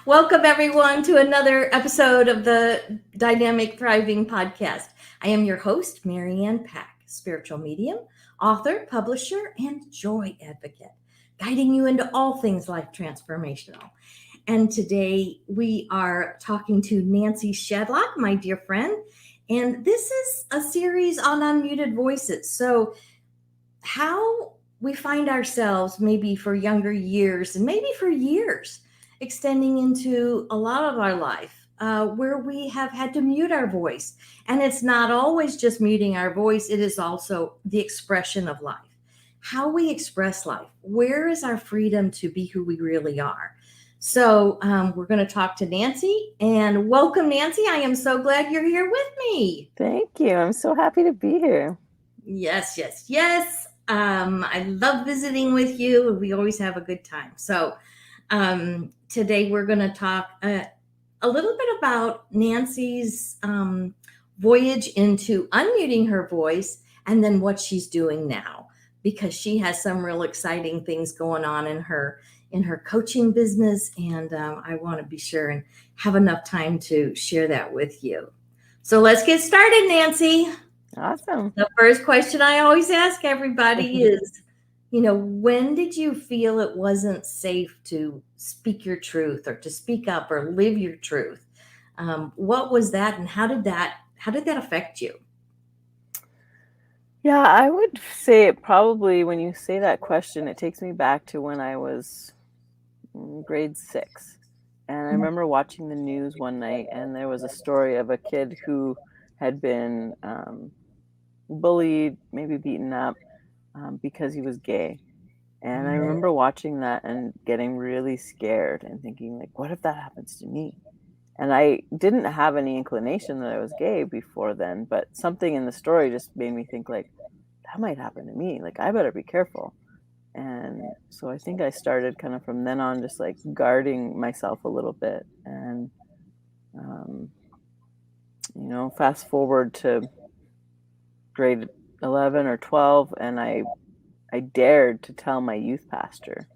Welcome, everyone, to another episode of the Dynamic Thriving Podcast. I am your host, Marianne Pack, spiritual medium, author, publisher, and joy advocate, guiding you into all things life transformational. And today we are talking to Nancy Shadlock, my dear friend. And this is a series on unmuted voices. So, how we find ourselves maybe for younger years and maybe for years extending into a lot of our life where we have had to mute our voice. And it's not always just muting our voice, it is also the expression of life. How we express life. Where is our freedom to be who we really are? So, we're going to talk to Nancy, and welcome, Nancy. I am so glad you're here with me. Thank you. I'm so happy to be here. Yes, yes, yes. I love visiting with you. We always have a good time. So, today we're going to talk a little bit about Nancy's voyage into unmuting her voice and then what she's doing now, because she has some real exciting things going on in her coaching business, and I want to be sure and have enough time to share that with you. So let's get started, Nancy. Awesome. The first question I always ask everybody is, when did you feel it wasn't safe to speak your truth or to speak up or live your truth? What was that, and how did that affect you? Yeah, I would say it probably, when you say that question, it takes me back to when I was in grade 6. And I remember watching the news one night, and there was a story of a kid who had been bullied, maybe beaten up, because he was gay. And I remember watching that and getting really scared and thinking, like, what if that happens to me? And I didn't have any inclination that I was gay before then, but something in the story just made me think, like, that might happen to me. Like, I better be careful. And so I think I started kind of from then on, just like guarding myself a little bit. And, fast forward to grade 11 or 12, and I dared to tell my youth pastor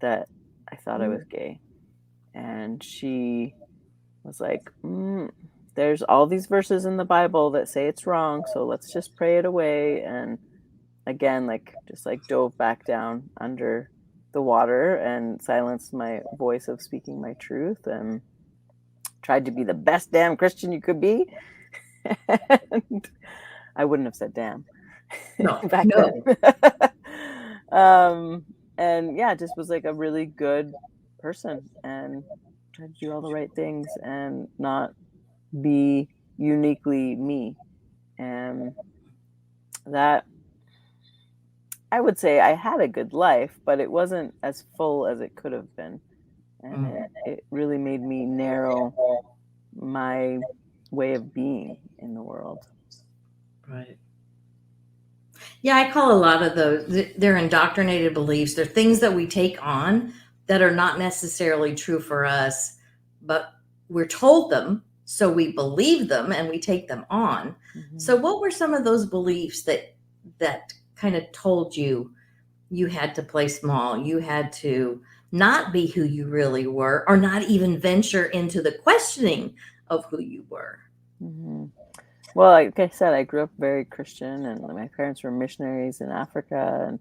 that I thought I was gay. And she was like, there's all these verses in the Bible that say it's wrong, so let's just pray it away. And again, just dove back down under the water and silenced my voice of speaking my truth and tried to be the best damn Christian you could be. And I wouldn't have said damn back then. And yeah, just was like a really good person and tried to do all the right things and not be uniquely me. And that, I would say, I had a good life, but it wasn't as full as it could have been. And it really made me narrow my way of being in the world. Right. Yeah, I call a lot of those, they're indoctrinated beliefs. They're things that we take on that are not necessarily true for us, but we're told them, so we believe them and we take them on. Mm-hmm. So what were some of those beliefs that kind of told you had to play small, you had to not be who you really were, or not even venture into the questioning of who you were? Mm-hmm. Well, like I said, I grew up very Christian, and my parents were missionaries in Africa,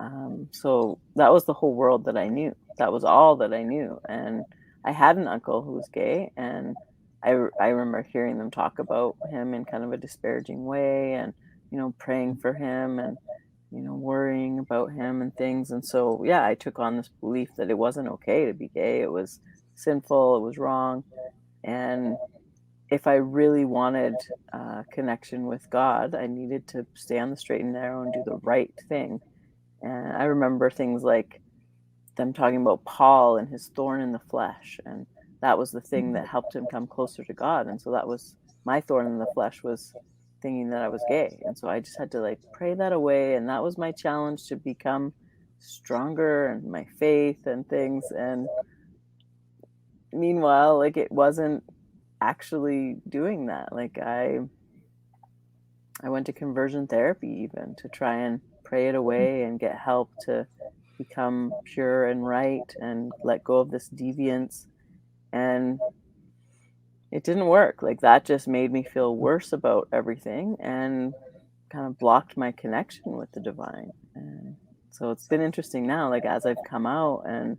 and so that was the whole world that I knew. That was all that I knew. And I had an uncle who was gay, and I remember hearing them talk about him in kind of a disparaging way, and praying for him, and worrying about him and things. And so yeah, I took on this belief that it wasn't okay to be gay. It was sinful. It was wrong. And if I really wanted connection with God, I needed to stay on the straight and narrow and do the right thing. And I remember things like them talking about Paul and his thorn in the flesh, and that was the thing that helped him come closer to God. And so that was my thorn in the flesh, was thinking that I was gay. And so I just had to pray that away, and that was my challenge to become stronger and my faith and things. And meanwhile, it wasn't actually doing that. I went to conversion therapy even to try and pray it away and get help to become pure and right and let go of this deviance. And it didn't work. Like, that just made me feel worse about everything and kind of blocked my connection with the divine. And so it's been interesting now, like, as I've come out and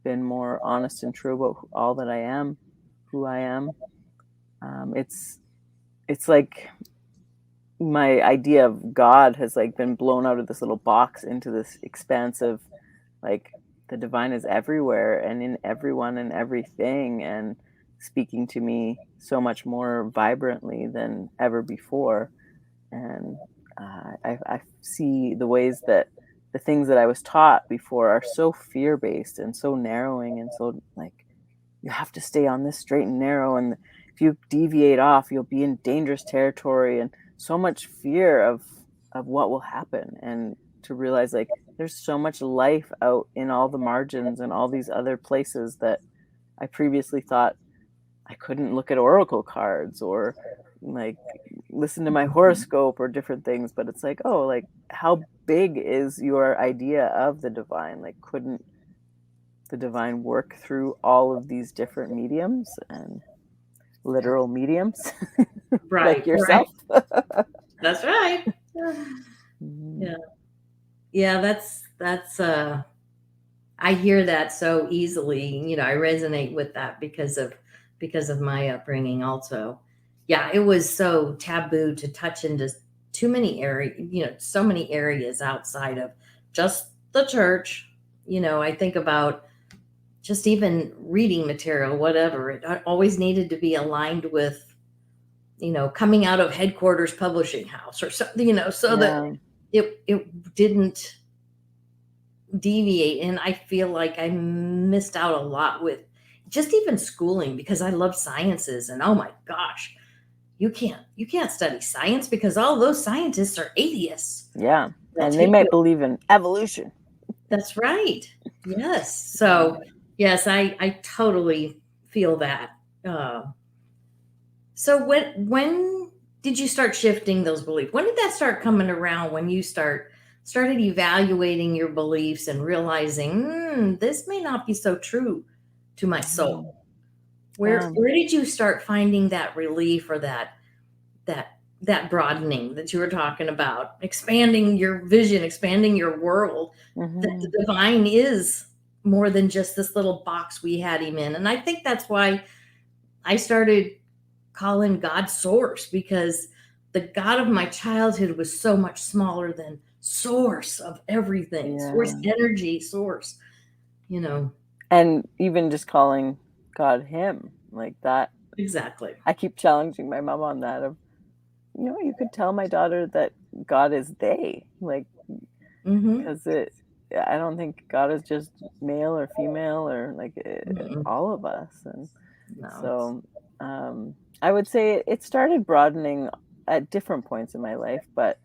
been more honest and true about all that I am, who I am. It's like my idea of God has like been blown out of this little box into this expansive, like, the divine is everywhere and in everyone and everything, and speaking to me so much more vibrantly than ever before. And I see the ways that the things that I was taught before are so fear based and so narrowing and so, like, you have to stay on this straight and narrow, and if you deviate off you'll be in dangerous territory, and so much fear of what will happen. And to realize, like, there's so much life out in all the margins and all these other places that I previously thought I couldn't look at oracle cards or, like, listen to my horoscope or different things. But it's like, oh, like, how big is your idea of the divine? Like, couldn't the divine work through all of these different mediums and literal mediums Right, like yourself? right. That's right. Mhm. Yeah. Yeah, that's I hear that so easily. I resonate with that because of my upbringing also. Yeah, it was so taboo to touch into too many so many areas outside of just the church. I think about just even reading material, whatever. It always needed to be aligned with, coming out of headquarters publishing house or something, so that Yeah. it didn't deviate. And I feel like I missed out a lot with just even schooling, because I love sciences, and oh my gosh, you can't study science because all those scientists are atheists. Yeah. They'll And they take might you. believe in evolution. That's right. Yes. So yes, I totally feel that. uh, so when did you start shifting those beliefs? When did that start coming around, when you started evaluating your beliefs and realizing, this may not be so true to my Mhm. soul? Where did you start finding that relief, or that broadening that you were talking about, expanding your vision, expanding your world, that Mhm. the divine is more than just this little box we had him in? And I think that's why I started calling God source, because the God of my childhood was so much smaller than source of everything, source Yeah. energy, source, you know. And even just calling God him, like that. Exactly. I keep challenging my mom on that of, you could tell my daughter that God is they, like, Mm-hmm. because I don't think God is just male or female or, like, Mm-mm. all of us. And No, it's so, I would say it started broadening at different points in my life, but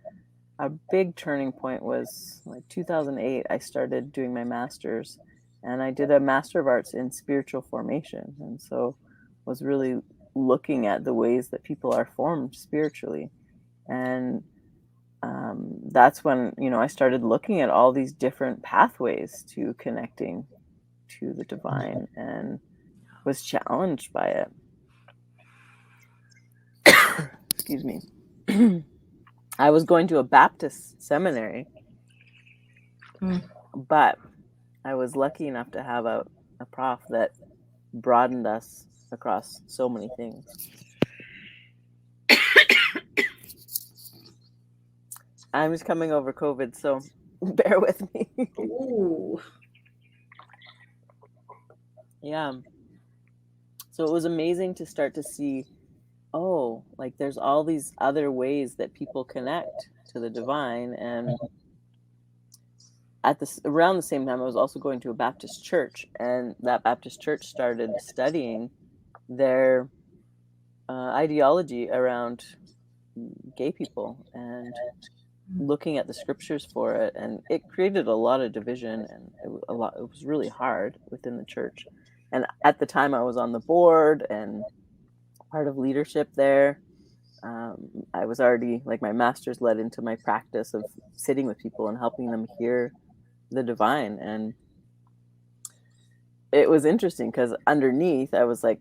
a big turning point was like 2008. I started doing my master's, and I did a Master of Arts in Spiritual Formation. And so was really looking at the ways that people are formed spiritually. And that's when, I started looking at all these different pathways to connecting to the divine and was challenged by it. Excuse me. I was going to a Baptist seminary, mm, but I was lucky enough to have a prof that broadened us across so many things. I'm just coming over COVID, so bear with me. ooh, Yeah. So it was amazing to start to see, oh, like, there's all these other ways that people connect to the divine. And around the same time, I was also going to a Baptist church, and that Baptist church started studying their ideology around gay people and looking at the scriptures for it. And it created a lot of division, and it was really hard within the church. And at the time, I was on the board and part of leadership there. I was already, like, my master's led into my practice of sitting with people and helping them hear the divine. And it was interesting because underneath I was like,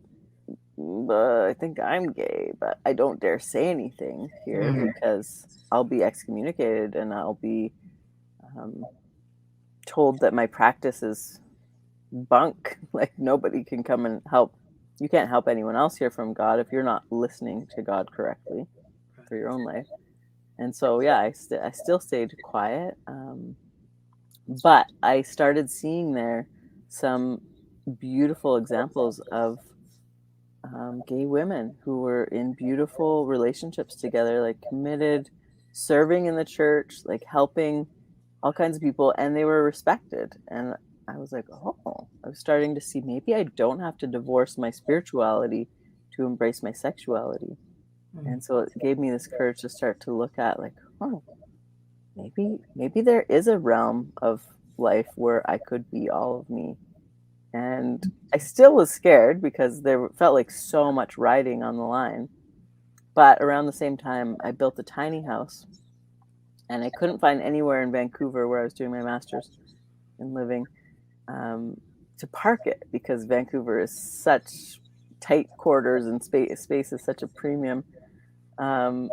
I think I'm gay, but I don't dare say anything here because I'll be excommunicated and I'll be um, told that my practice is bunk. Like nobody can come and help. You can't help anyone else hear from God if you're not listening to God correctly for your own life. And so, yeah, I still stayed quiet. But I started seeing there some beautiful examples of gay women who were in beautiful relationships together, like committed, serving in the church, like helping all kinds of people, and they were respected. And I was like, oh, I was starting to see maybe I don't have to divorce my spirituality to embrace my sexuality. And so it gave me this courage to start to look at like, oh, maybe there is a realm of life where I could be all of me. And I still was scared because there felt like so much riding on the line. But around the same time, I built a tiny house and I couldn't find anywhere in Vancouver where I was doing my master's and living to park it because Vancouver is such tight quarters and space is such a premium. Um,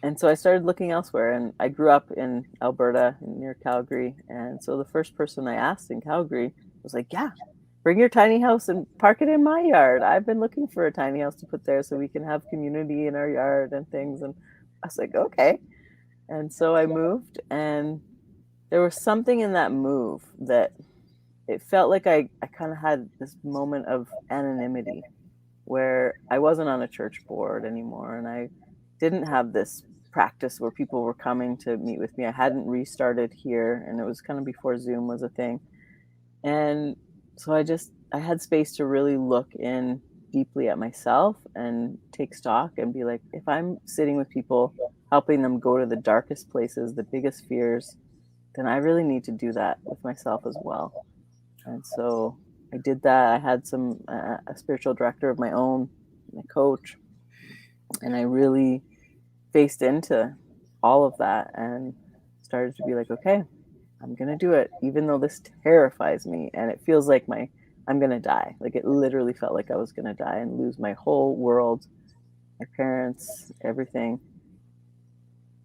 and so I started looking elsewhere. And I grew up in Alberta near Calgary. And so the first person I asked in Calgary was like, yeah, bring your tiny house and park it in my yard. I've been looking for a tiny house to put there so we can have community in our yard and things. And I was like, okay. And so I moved, and there was something in that move that it felt like I kind of had this moment of anonymity where I wasn't on a church board anymore, and I didn't have this practice where people were coming to meet with me. I hadn't restarted here, and it was kind of before Zoom was a thing. And so I had space to really look in deeply at myself and take stock and be like, if I'm sitting with people, helping them go to the darkest places, the biggest fears, then I really need to do that with myself as well. And so I did that. I had a spiritual director of my own, my coach, and I really faced into all of that and started to be like, okay, I'm going to do it, even though this terrifies me. And it feels like I'm going to die. Like it literally felt like I was going to die and lose my whole world, my parents, everything.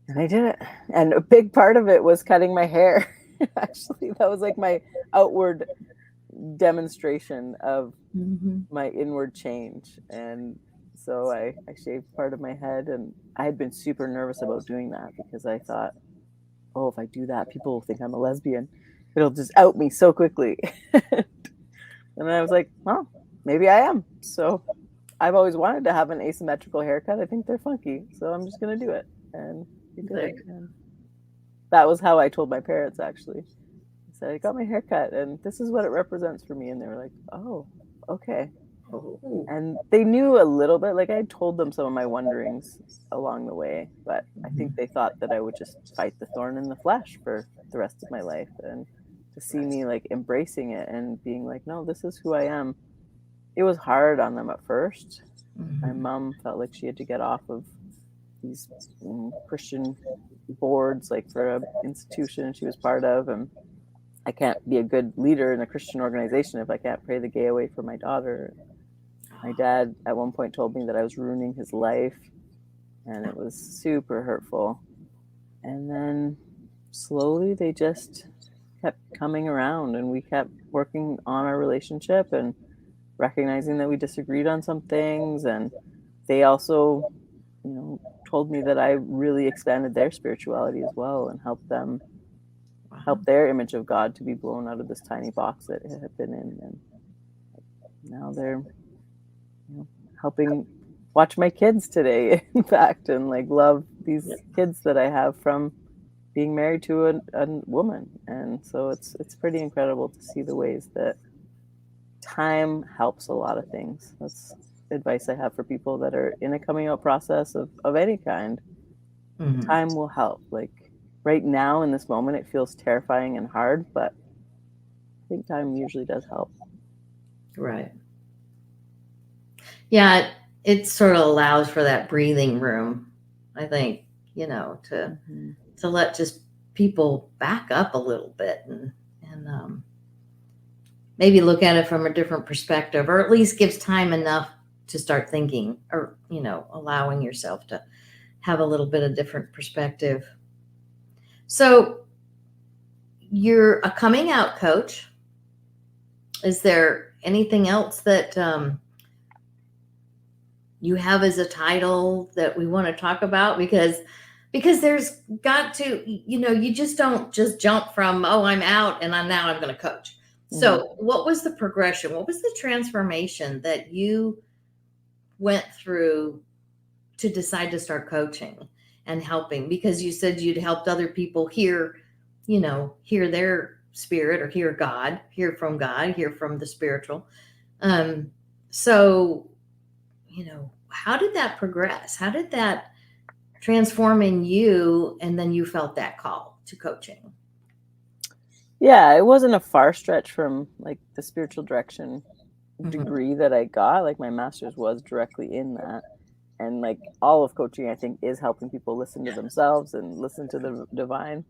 And I did it. And a big part of it was cutting my hair. Actually, that was like my outward demonstration of my inward change. And so I shaved part of my head, and I had been super nervous about doing that because I thought, oh, if I do that, people will think I'm a lesbian. It'll just out me so quickly. And then I was like, well, maybe I am. So I've always wanted to have an asymmetrical haircut. I think they're funky. So I'm just going to do it. And we did it. And that was how I told my parents, actually. I said, I got my hair cut, and this is what it represents for me. And they were like, oh, okay. And they knew a little bit. Like I had told them some of my wonderings along the way, but I think they thought that I would just fight the thorn in the flesh for the rest of my life. And to see me like embracing it and being like, no, this is who I am. It was hard on them at first. My mom felt like she had to get off of these Christian boards, like for an institution she was part of. And I can't be a good leader in a Christian organization if I can't pray the gay away for my daughter. My dad at one point told me that I was ruining his life, and it was super hurtful. And then slowly they just kept coming around, and we kept working on our relationship and recognizing that we disagreed on some things. And they also, told me that I really expanded their spirituality as well and helped them help their image of God to be blown out of this tiny box that it had been in. And now they're helping watch my kids today, in fact, and like love these kids that I have from being married to a woman. And so it's pretty incredible to see the ways that time helps a lot of things. That's advice I have for people that are in a coming out process of any kind. Time will help. Like right now in this moment, it feels terrifying and hard, but I think time usually does help. Right. Yeah, it sort of allows for that breathing room, I think, to let just people back up a little bit and maybe look at it from a different perspective, or at least gives time enough to start thinking, or, allowing yourself to have a little bit of different perspective. So you're a coming out coach. Is there anything else that you have as a title that we want to talk about? Because there's got to, you just don't just jump from, oh, I'm out and I'm going to coach. So what was the progression? What was the transformation that you went through to decide to start coaching and helping? Because you said you'd helped other people hear their spirit, or hear God, hear from the spiritual. So, how did that progress? How did that transform in you? And then you felt that call to coaching. Yeah, it wasn't a far stretch from like the spiritual direction degree that I got. Like my master's was directly in that. And like all of coaching, I think, is helping people listen to themselves and listen to the divine.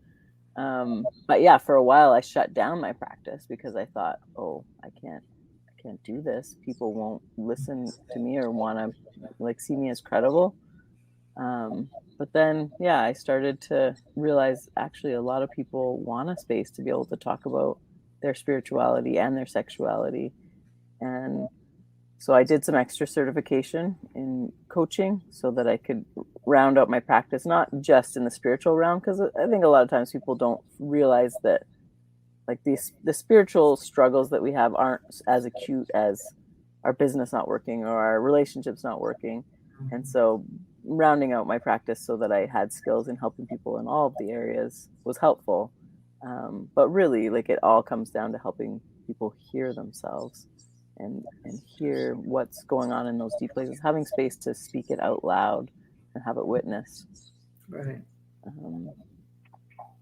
But yeah, for a while I shut down my practice because I thought, oh, I can't do this. People won't listen to me or want to like see me as credible. But then, yeah, I started to realize actually a lot of people want a space to be able to talk about their spirituality and their sexuality. And so I did some extra certification in coaching so that I could round out my practice, not just in the spiritual realm, because I think a lot of times people don't realize that like the spiritual struggles that we have aren't as acute as our business not working or our relationships not working. And so rounding out my practice so that I had skills in helping people in all of the areas was helpful. But really, like, it all comes down to helping people hear themselves and hear what's going on in those deep places, having space to speak it out loud and have it witnessed. Right.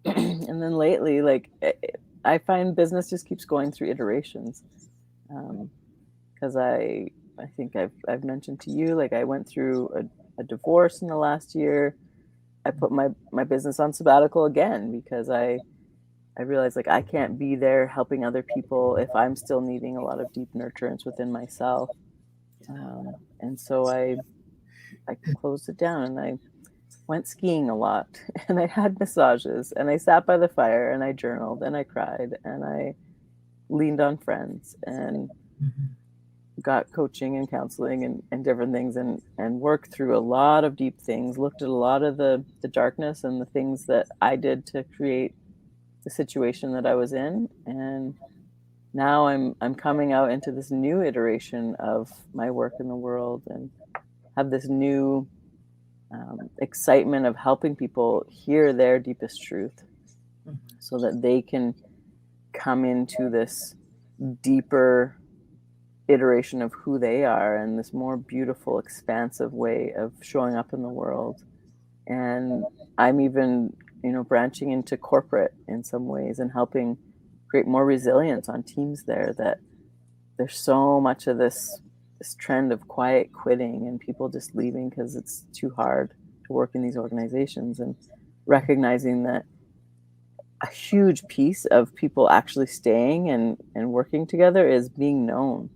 And then lately, like, I find business just keeps going through iterations. Because I think I've mentioned to you, like, I went through a divorce in the last year. I put my business on sabbatical again because I realized, like, I can't be there helping other people if I'm still needing a lot of deep nurturance within myself. And so I closed it down and I went skiing a lot and I had massages and I sat by the fire and I journaled and I cried and I leaned on friends and got coaching and counseling and different things and worked through a lot of deep things, looked at a lot of the darkness and the things that I did to create the situation that I was in. And now I'm coming out into this new iteration of my work in the world and have this new excitement of helping people hear their deepest truth so that they can come into this deeper iteration of who they are and this more beautiful, expansive way of showing up in the world. And I'm even, branching into corporate in some ways and helping create more resilience on teams there, that there's so much of this trend of quiet quitting and people just leaving because it's too hard to work in these organizations, and recognizing that a huge piece of people actually staying and working together is being known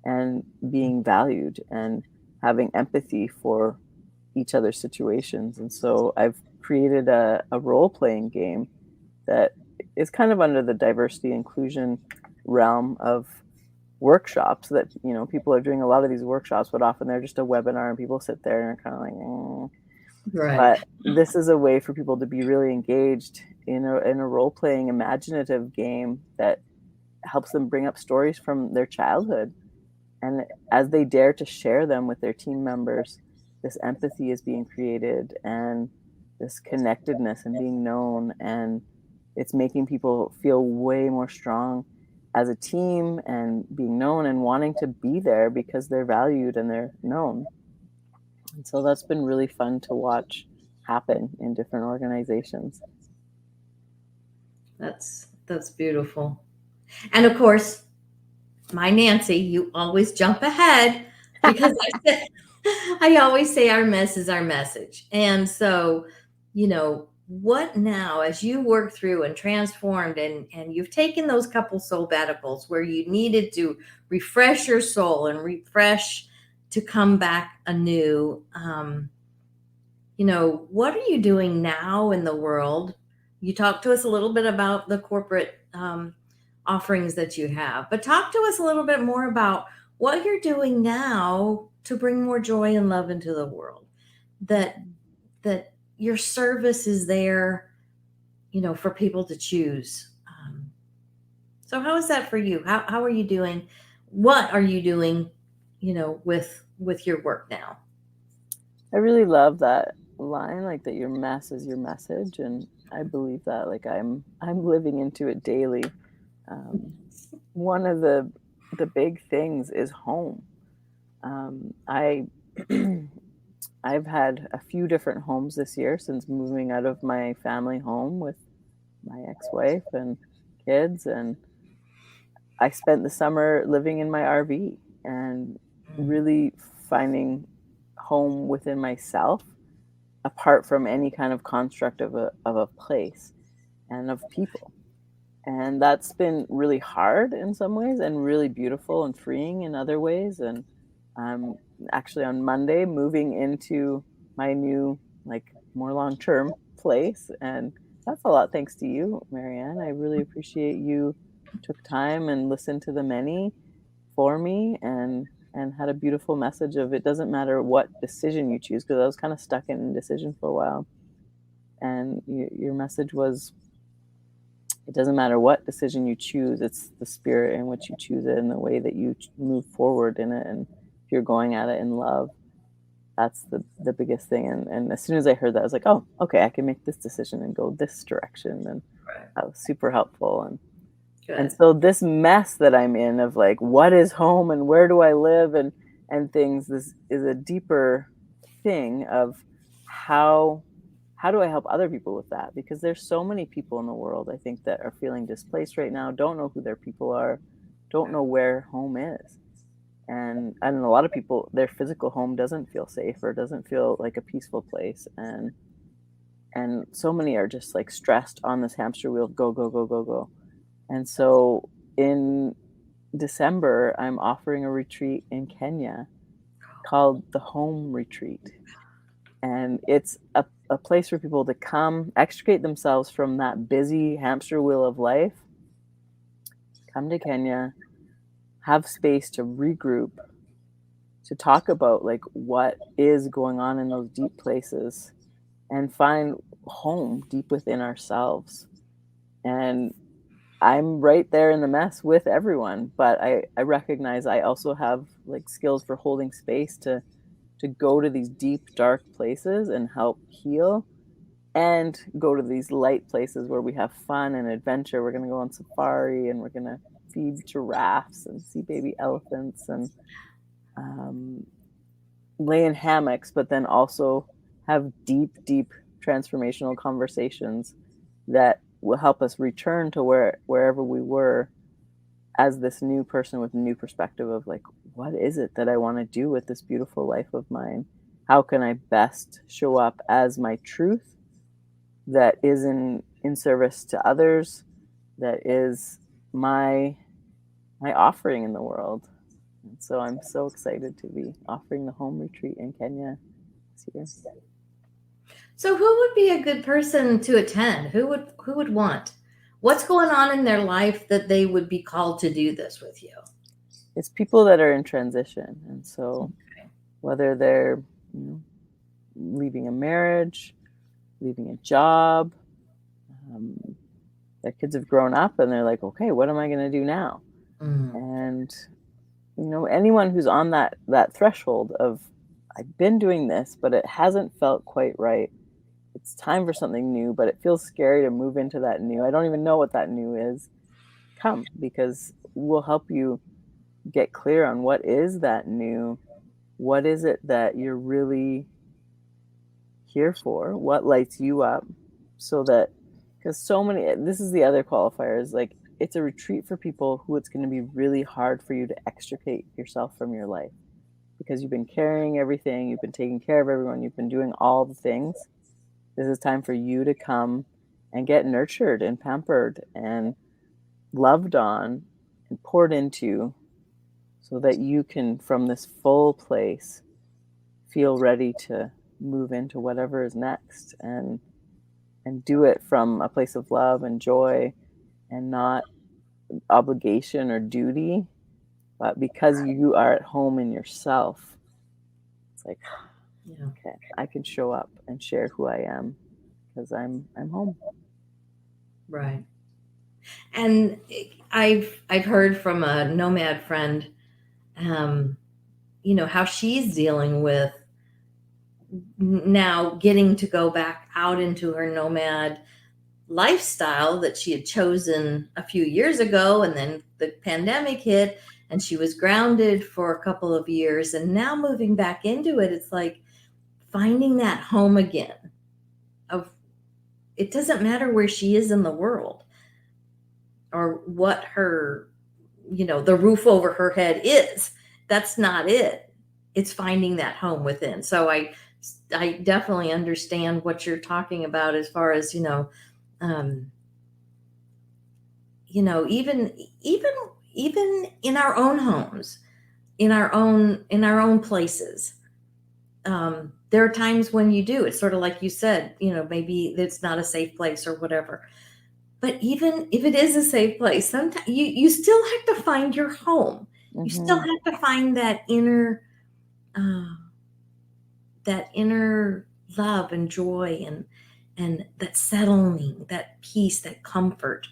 and being valued and having empathy for each other's situations. And so I've created a role-playing game that is kind of under the diversity inclusion realm of workshops that, people are doing a lot of these workshops, but often they're just a webinar and people sit there and are kind of like, Right. But this is a way for people to be really engaged in a role-playing imaginative game that helps them bring up stories from their childhood. And as they dare to share them with their team members, this empathy is being created and this connectedness and being known. And it's making people feel way more strong as a team and being known and wanting to be there because they're valued and they're known. And so that's been really fun to watch happen in different organizations. That's beautiful. And of course, my Nancy, you always jump ahead because I always say our mess is our message. And so, what now, as you work through and transformed, and you've taken those couple sabbaticals where you needed to refresh your soul and refresh to come back anew, what are you doing now in the world? You talked to us a little bit about the corporate offerings that you have, but talk to us a little bit more about what you're doing now to bring more joy and love into the world. That your service is there, for people to choose. So how is that for you? How are you doing? What are you doing, with your work now? I really love that line, like that your mess is your message, and I believe that. Like I'm living into it daily. One of the big things is home. I I've had a few different homes this year since moving out of my family home with my ex-wife and kids, and I spent the summer living in my RV and really finding home within myself apart from any kind of construct of a place and of people. And that's been really hard in some ways and really beautiful and freeing in other ways. And I'm actually on Monday moving into my new, like, more long term place. And that's a lot thanks to you, Marianne. I really appreciate you took time and listened to the many for me and had a beautiful message of it doesn't matter what decision you choose, because I was kind of stuck in indecision for a while. And your message was it doesn't matter what decision you choose, it's the spirit in which you choose it and the way that you move forward in it. And if you're going at it in love, that's the biggest thing. And as soon as I heard that, I was like, oh, okay, I can make this decision and go this direction. And Right. that was super helpful. And Good. so this mess that I'm in of like, what is home and where do I live and things, this is a deeper thing of how do I help other people with that? Because there's so many people in the world, I think, that are feeling displaced right now, don't know who their people are, don't know where home is. And a lot of people, their physical home doesn't feel safe or doesn't feel like a peaceful place. And so many are just like stressed on this hamster wheel of go, go, go, go, go. And so in December, I'm offering a retreat in Kenya called the Home Retreat. And it's a place for people to come, extricate themselves from that busy hamster wheel of life, come to Kenya, have space to regroup, to talk about like what is going on in those deep places and find home deep within ourselves. And I'm right there in the mess with everyone, but I recognize I also have like skills for holding space to go to these deep, dark places and help heal and go to these light places where we have fun and adventure. We're going to go on safari and we're going to feed giraffes and see baby elephants and um, lay in hammocks, but then also have deep, deep transformational conversations that will help us return to wherever we were as this new person with a new perspective of like, what is it that I want to do with this beautiful life of mine? How can I best show up as my truth that is in service to others, that is my offering in the world? And so I'm so excited to be offering the home retreat in Kenya this year. So who would be a good person to attend? Who would want? What's going on in their life that they would be called to do this with you? It's people that are in transition, and so Okay. whether they're you know, leaving a marriage, leaving a job, um, their kids have grown up, and they're like, okay, what am I going to do now? Mm. And anyone who's on that threshold of I've been doing this, but it hasn't felt quite right. It's time for something new, but it feels scary to move into that new. I don't even know what that new is. Come, because we'll help you get clear on what is that new. What is it that you're really here for? What lights you up? So that, because so many, this is the other qualifier, is like it's a retreat for people who it's going to be really hard for you to extricate yourself from your life because you've been carrying everything, you've been taking care of everyone, you've been doing all the things. This is time for you to come and get nurtured and pampered and loved on and poured into, so that you can, from this full place, feel ready to move into whatever is next, and do it from a place of love and joy, and not obligation or duty, but because you are at home in yourself. It's like, Yeah. okay, I can show up and share who I am because I'm home. Right. And I've heard from a nomad friend, how she's dealing with now getting to go back out into her nomad lifestyle that she had chosen a few years ago, and then the pandemic hit and she was grounded for a couple of years, and now moving back into it, it's like finding that home again. Of it doesn't matter where she is in the world or what her, the roof over her head is. That's not it. It's finding that home within. So I definitely understand what you're talking about as far as, um, even even in our own homes, in our own places. There are times when you do. It's sort of like you said, maybe it's not a safe place or whatever. But even if it is a safe place, sometimes you still have to find your home. You still have to find uh, that inner love and joy, and that settling, that peace, that comfort.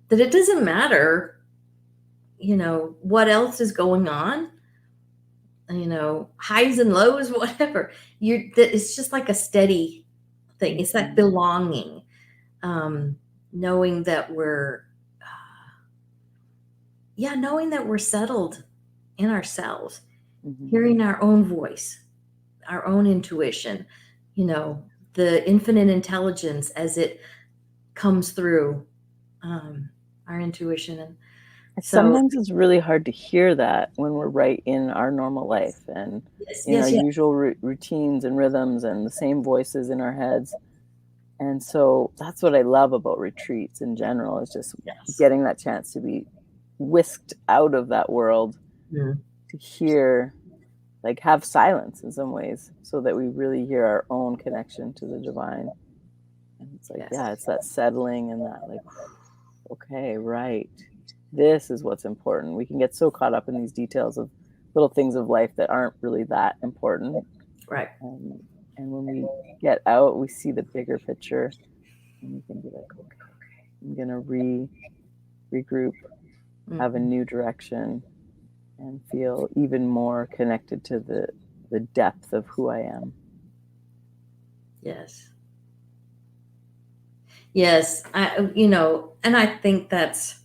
That it doesn't matter, what else is going on, highs and lows, whatever. It's just like a steady thing. It's that belonging, knowing that knowing that we're settled in ourselves, hearing our own voice, our own intuition, the infinite intelligence as it comes through, our intuition. And so, Sometimes it's really hard to hear that when we're right in our normal life and yes, in our yes, yes, usual routines and rhythms and the same voices in our heads. And so that's what I love about retreats in general, is just yes. getting that chance to be whisked out of that world, Mhm. to hear, like have silence in some ways, so that we really hear our own connection to the divine. And it's like, Yes. yeah, it's that settling and that like, okay, right. This is what's important. We can get so caught up in these details of little things of life that aren't really that important. Right. And when we get out, we see the bigger picture, and we can be like, okay, I'm going to regroup, have a Mhm. new direction, and feel even more connected to the depth of who I am. Yes. Yes. And I think that's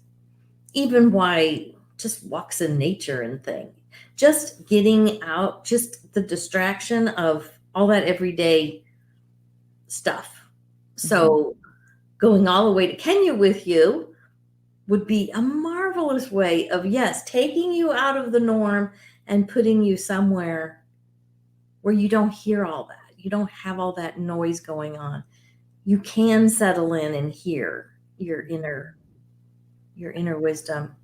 even why just walks in nature and thing, just getting out, just the distraction of all that everyday stuff. So going all the way to Kenya with you would be a marvelous way of, yes, taking you out of the norm and putting you somewhere where you don't hear all that. You don't have all that noise going on. You can settle in and hear your inner wisdom.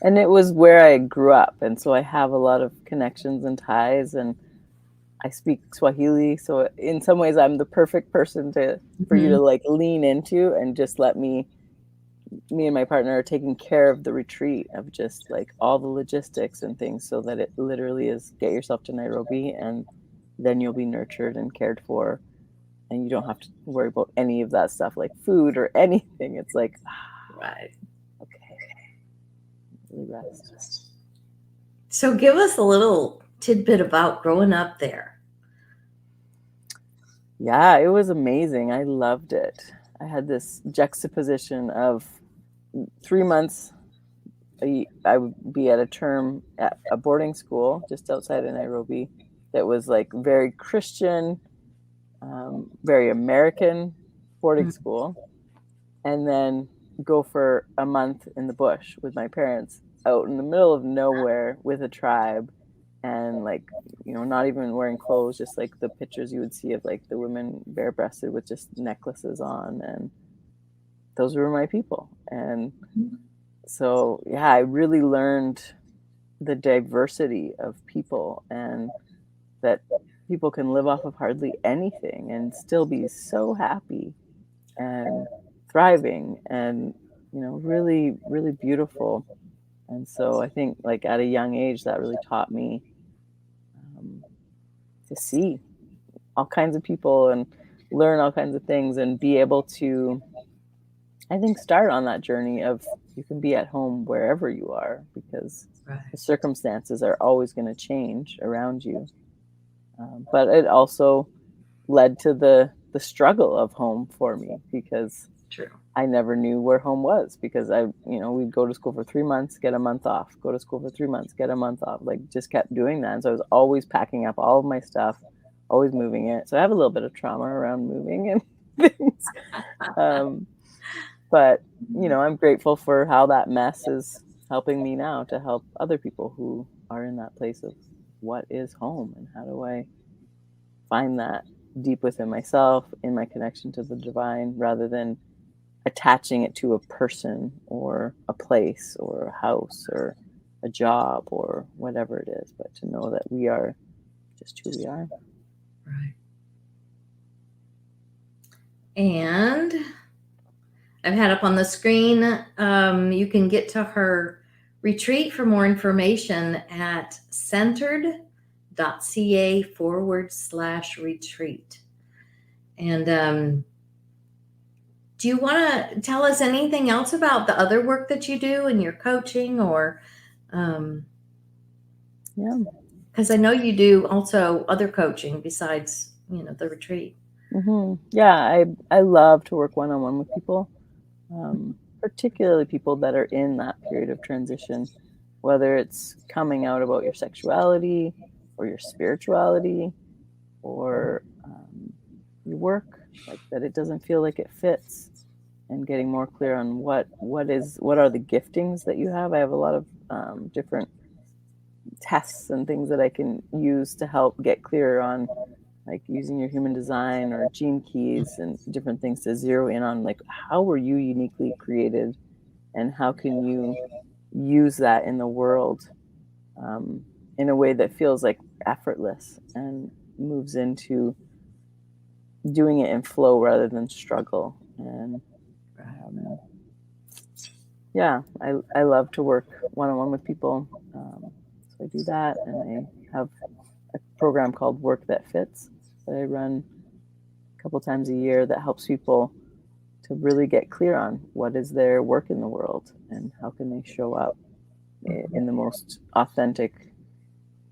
And it was where I grew up, and so I have a lot of connections and ties, and I speak Swahili, so in some ways I'm the perfect person for you to Mhm. like lean into and just let me and my partner are taking care of the retreat, of just like all the logistics and things, so that it literally is get yourself to Nairobi and then you'll be nurtured and cared for, and you don't have to worry about any of that stuff like food or anything. It's like, Right. okay, really rest. So give us a little tidbit about growing up there. Yeah, it was amazing. I loved it. I had this juxtaposition of 3 months. I would be at a term at a boarding school just outside of Nairobi that was like very Christian, very American boarding Mm. school, and then go for a month in the bush with my parents out in the middle of nowhere with a tribe, and like, not even wearing clothes, just like the pictures you would see of like the women bare-breasted with just necklaces on, and those were my people. And so, yeah, I really learned the diversity of people, and that people can live off of hardly anything and still be so happy and thriving, and really, really beautiful. And so I think, like, at a young age, that really taught me um, to see all kinds of people and learn all kinds of things, and be able to, I think, start on that journey of, you can be at home wherever you are, because Right. the circumstances are always going to change around you. But it also led to the struggle of home for me, because True. I never knew where home was, because we'd go to school for 3 months, get a month off, go to school for 3 months, get a month off, like just kept doing that. And so I was always packing up all of my stuff, always moving it. So I have a little bit of trauma around moving and things. But, I'm grateful for how that mess is helping me now to help other people who are in that place of, what is home, and how do I find that deep within myself, in my connection to the divine, rather than attaching it to a person or a place or a house or a job or whatever it is, but to know that we are just who we are. Right. And I've had up on the screen, you can get to her retreat for more information at centered.ca/retreat. And do you want to tell us anything else about the other work that you do in your coaching, or Yeah. because I know you do also other coaching besides, the retreat. Yeah, I love to work one-on-one with people, particularly people that are in that period of transition, whether it's coming out about your sexuality or your spirituality, or your work, like that it doesn't feel like it fits, and getting more clear on what are the giftings that you have. I have a lot of different tests and things that I can use to help get clearer on, like using your human design or gene keys and different things to zero in on, like, how were you uniquely created, and how can you use that in the world, in a way that feels like effortless and moves into doing it in flow rather than struggle. And yeah, I love to work one-on-one with people. So I do that, and I have a program called Work That Fits that I run a couple times a year, that helps people to really get clear on what is their work in the world, and how can they show up in the most authentic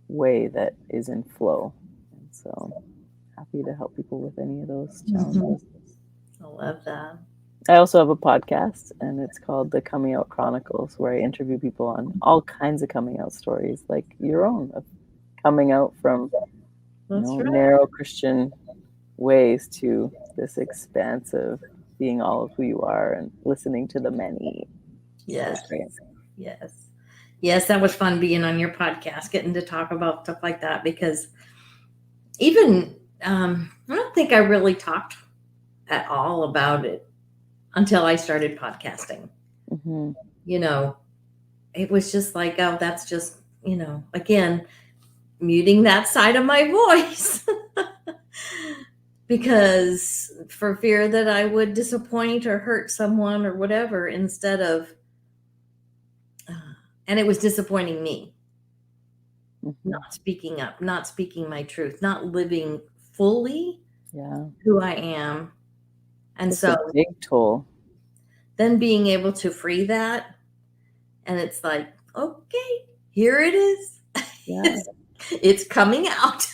way that is in flow. And so happy to help people with any of those challenges. I love that. I also have a podcast, and it's called the Coming Out Chronicles, where I interview people on all kinds of coming out stories, like your own, of coming out from narrow Christian ways to this expansive being all of who you are, and listening to the many. Yes. Yes, that was fun being on your podcast, getting to talk about stuff like that, because even I don't think I really talked at all about it until I started podcasting. It was just like, oh, that's just, again, muting that side of my voice because for fear that I would disappoint or hurt someone or whatever, instead of, and it was disappointing me, not speaking up, not speaking my truth, not living fully who I am. And it's so a big toll. Then being able to free that, and it's like, okay, here it is. Yeah. It's coming out.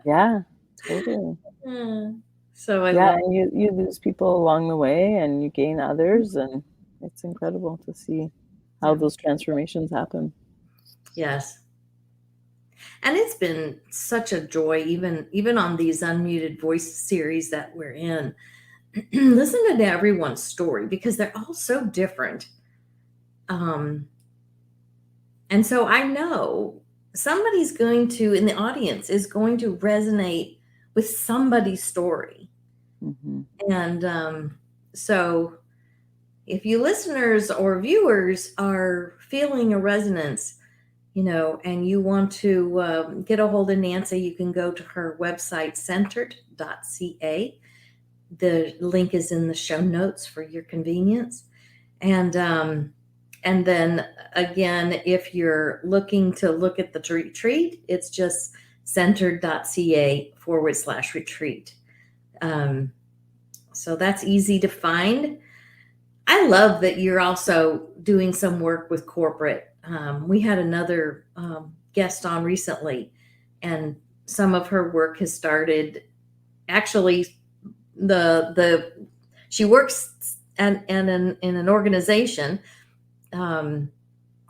Yeah, totally. So you lose people along the way, and you gain others, and it's incredible to see how those transformations happen. Yes. And it's been such a joy, even on these Unmuted Voice series that we're in, listening to everyone's story, because they're all so different. And so I know somebody's going to, in the audience, is going to resonate with somebody's story. Mm-hmm. And so if you listeners or viewers are feeling a resonance, and you want to get a hold of Nancy, you can go to her website, centered.ca. The link is in the show notes for your convenience. And then again, if you're looking to look at the retreat, it's just centered.ca/retreat. So that's easy to find. I love that you're also doing some work with corporate. We had another guest on recently, and some of her work has started. Actually, she works in an organization,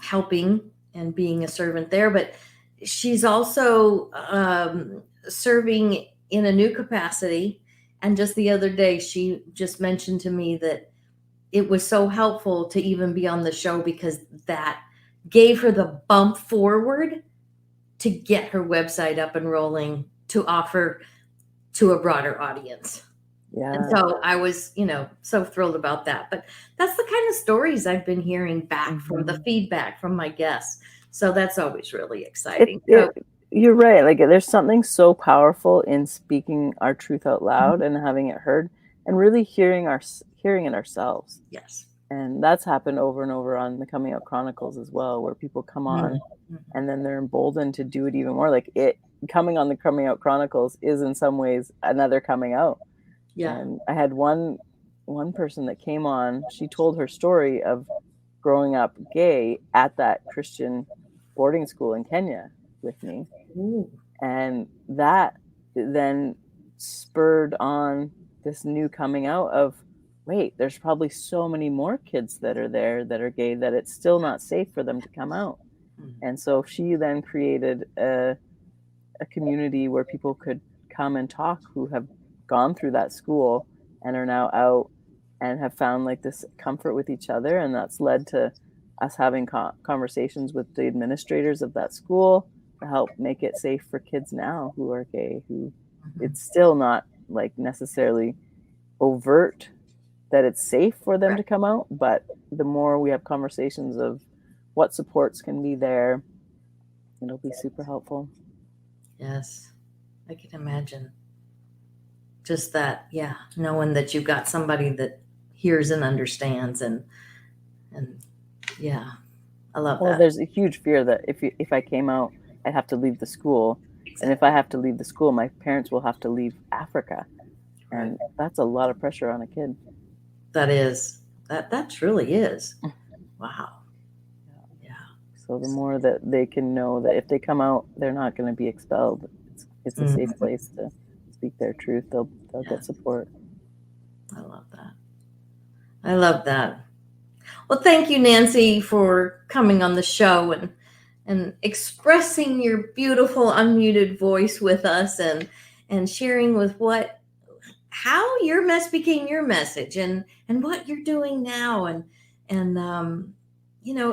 helping and being a servant there, but she's also serving in a new capacity. And just the other day, she just mentioned to me that it was so helpful to even be on the show because that gave her the bump forward to get her website up and rolling to offer to a broader audience. Yeah. And so I was, so thrilled about that. But that's the kind of stories I've been hearing back from the feedback from my guests. So that's always really exciting. You're right. Like, there's something so powerful in speaking our truth out loud and having it heard, and really hearing it ourselves. Yes. And that's happened over and over on the Coming Out Chronicles as well, where people come on and then they're emboldened to do it even more. Like, coming on the Coming Out Chronicles is in some ways another coming out. Yeah. And I had one person that came on. She told her story of growing up gay at that Christian boarding school in Kenya with me. Ooh. And that then spurred on this new coming out of, wait, there's probably so many more kids that are there that are gay that it's still not safe for them to come out. And so she then created a community where people could come and talk who have gone through that school and are now out and have found like this comfort with each other. And that's led to us having conversations with the administrators of that school to help make it safe for kids now who are gay, who it's still not like necessarily overt that it's safe for them to come out, but the more we have conversations of what supports can be there, it'll be super helpful. Yes, I can imagine. Just that, knowing that you've got somebody that hears and understands, and I love that. Well, there's a huge fear that if I came out, I'd have to leave the school, and if I have to leave the school, my parents will have to leave Africa, and that's a lot of pressure on a kid. That truly is. Wow. Yeah. So the more that they can know that if they come out, they're not going to be expelled. It's a safe place to speak their truth. They'll get support. I love that. Well, thank you, Nancy, for coming on the show and expressing your beautiful unmuted voice with us and sharing with how your mess became your message and what you're doing now. And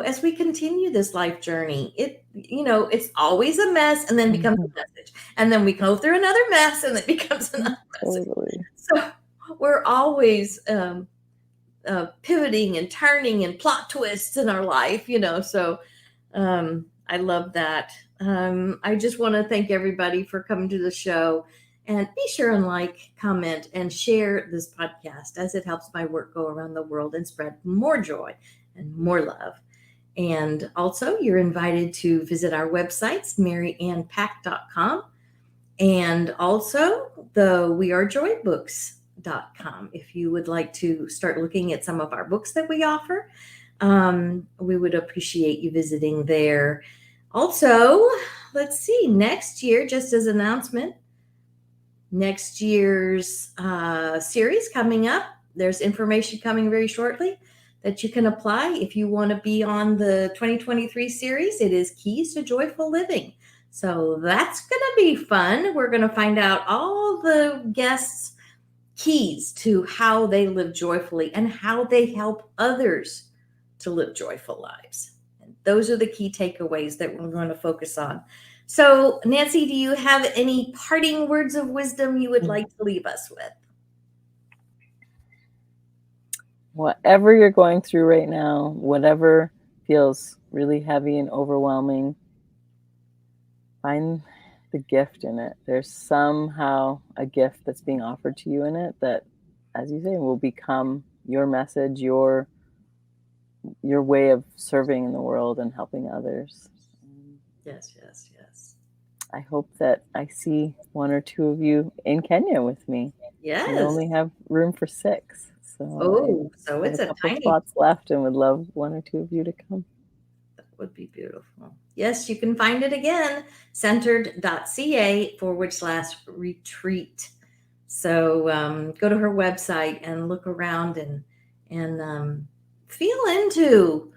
as we continue this life journey, it's always a mess and then becomes a message. And then we go through another mess and it becomes another message. Totally. So we're always pivoting and turning and plot twists in our life, so I love that. I just want to thank everybody for coming to the show, and be sure and like, comment, and share this podcast as it helps my work go around the world and spread more joy and more love. And also, you're invited to visit our websites, maryannpack.com, and also the wearejoybooks.com. If you would like to start looking at some of our books that we offer, we would appreciate you visiting there. Also, let's see, next year, just as an announcement, next year's series coming up, there's information coming very shortly that you can apply if you want to be on the 2023 series. It is Keys to Joyful Living. So that's going to be fun. We're going to find out all the guests' keys to how they live joyfully and how they help others to live joyful lives. And those are the key takeaways that we're going to focus on. So, Nancy, do you have any parting words of wisdom you would like to leave us with? Whatever you're going through right now, whatever feels really heavy and overwhelming, find the gift in it. There's somehow a gift that's being offered to you in it that, as you say, will become your message, your way of serving in the world and helping others. Yes, yes, yes. I hope that I see one or two of you in Kenya with me. Yes. We only have room for 6. So so I have it's a a couple tiny spots left and would love one or two of you to come. That would be beautiful. Yes, you can find it again, centered.ca/retreat. So go to her website and look around and feel into,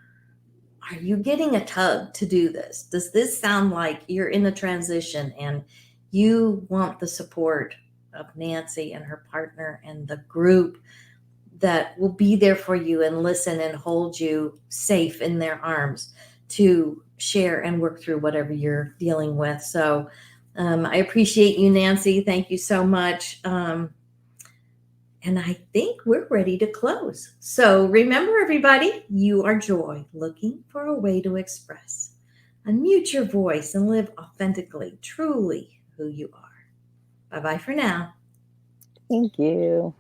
are you getting a tug to do this? Does this sound like you're in a transition and you want the support of Nancy and her partner and the group that will be there for you and listen and hold you safe in their arms to share and work through whatever you're dealing with. So I appreciate you, Nancy. Thank you so much. And I think we're ready to close. So remember, everybody, you are joy, looking for a way to express. Unmute your voice and live authentically, truly who you are. Bye-bye for now. Thank you.